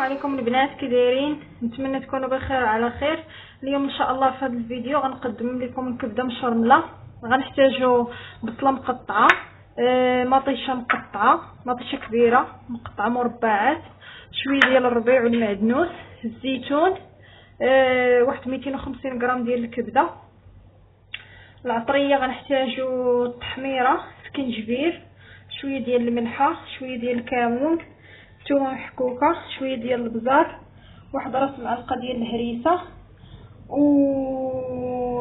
عليكم البنات، كي دايرين؟ نتمنى تكونوا بخير وعلى خير. اليوم ان شاء الله في هذا الفيديو غنقدم لكم كبده مشرمله. غنحتاجوا بصله مقطعه، مطيشه مقطعه، مطيشه كبيره مقطعه مربعات، شويه ديال الربيع والمعدنوس، الزيتون، واحد 250 غرام ديال الكبده. العطريه غنحتاجوا التحميره، سكنجبير، شويه ديال الملحه، شويه ديال الكمون، ثومه محكوكه، شويه ديال البزار، واحد راس معلقه ديال الهريسه،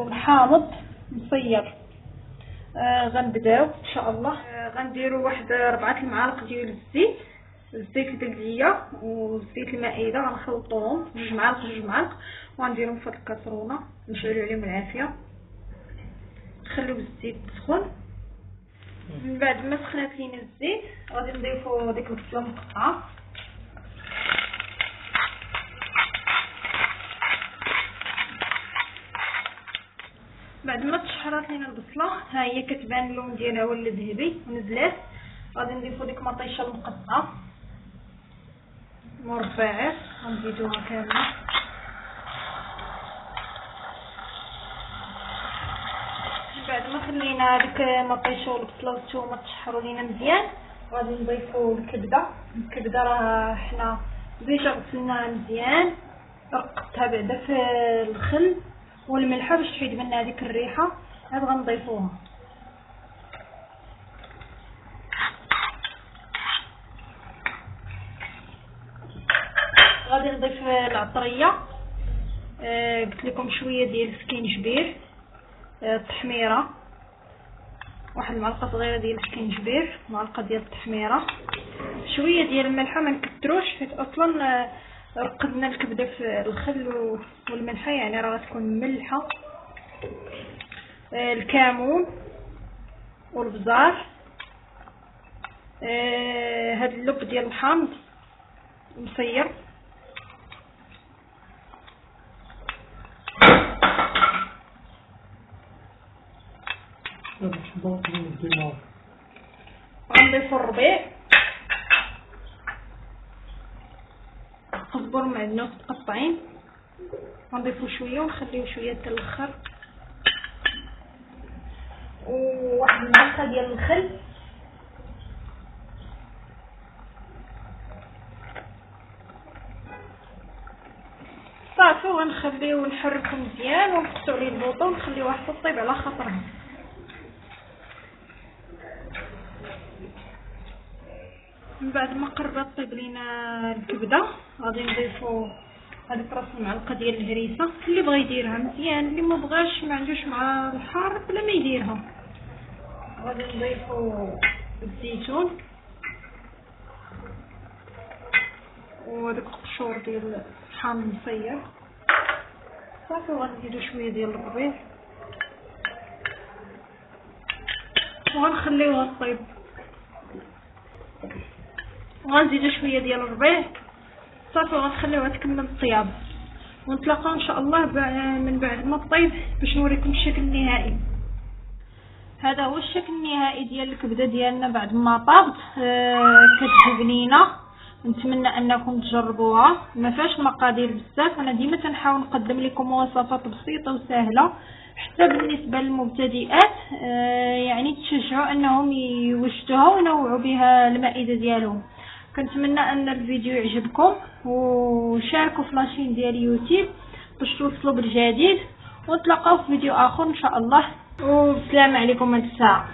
والحامض مصير. غنبداو ان شاء الله. غنديروا واحد 4 المعالق ديال الزيت البلديه والزيت المائده، غنخلطوهم 2 معالق وغنديرهم في هاد الكاسرونه، نشعلوا عليهم العافيه، نخليو الزيت سخون. من بعد ما سخنات لينا الزيت غادي نضيفوا ديك البصله المقطعه، بعد ما تشحرات لينا البصله ها هي كتبان اللون ديالها ولا ذهبي ونزلات، غادي نضيفوا ديك المطيشه المقطعه مربعات، غنزيدوها كامله. بعد ما خلينا ديك المطيشه والبصله والثومه تشحروا لينا مزيان، غادي نضيفوا الكبده راه حنا ديجا غسلناها مزيان، رقدتها بعدا في الخل والملحه باش تحيد منها ديك الريحه. عاد غنضيفوها، غادي نضيف العطريه، قلت لكم شويه ديال السكينجبير، التحميره، واحد المعلقه صغيره ديال السكينجبير، معلقه ديال التحميره، شويه ديال الملحه، ما نكثروش حيت اصلا رقدنا الكبده في الخل والملحه، يعني راه غتكون ملحه. الكمون والبزار، هاد اللب ديال الحامض مصير، غنضيفو الربيع، قزبر معدنوس متقطعين، غنضيفو شويه ونخليو شويه حتى الاخر، وواحد المعلقه ديال الخل، صافي. وغنخليو نحركو مزيان ونقصو عليه البوطه ونخليوها حتى طيب على خاطرها. من بعد ما قربت طيب لينا الكبده غادي نضيفو هذيك راس المعلقه ديال الهريسه، اللي بغى يديرها مزيان، اللي ما بغاش ما عندوش مع الحار بلا ما يديرها. غادي نضيفو الزيتون وداك القشور ديال الحامض مصير، صافي. وغنزيدو شويه ديال الربيع وغنخليوها طيب، وغنزيدو شويه ديال الربيع صافي، وغنخليوها تكمل الطياب، ونتلاقاو ان شاء الله من بعد ما طيب باش نوريكم الشكل النهائي. هذا هو الشكل النهائي ديال الكبده ديالنا بعد ما طابت. كتجي بنينه، نتمنى انكم تجربوها. ما فيهاش مقادير بزاف، انا ديما تنحاول نقدم لكم وصفات بسيطه وسهله حتى بالنسبه للمبتدئات، يعني تشجعوا انهم يوجدوها وينوعوا بها المائده ديالهم. كنتمنى ان الفيديو يعجبكم، وشاركوا في لاشين ديال يوتيوب باش توصلوا بالجديد، ونتلاقاو في فيديو اخر ان شاء الله. والسلام عليكم. هاد الساعه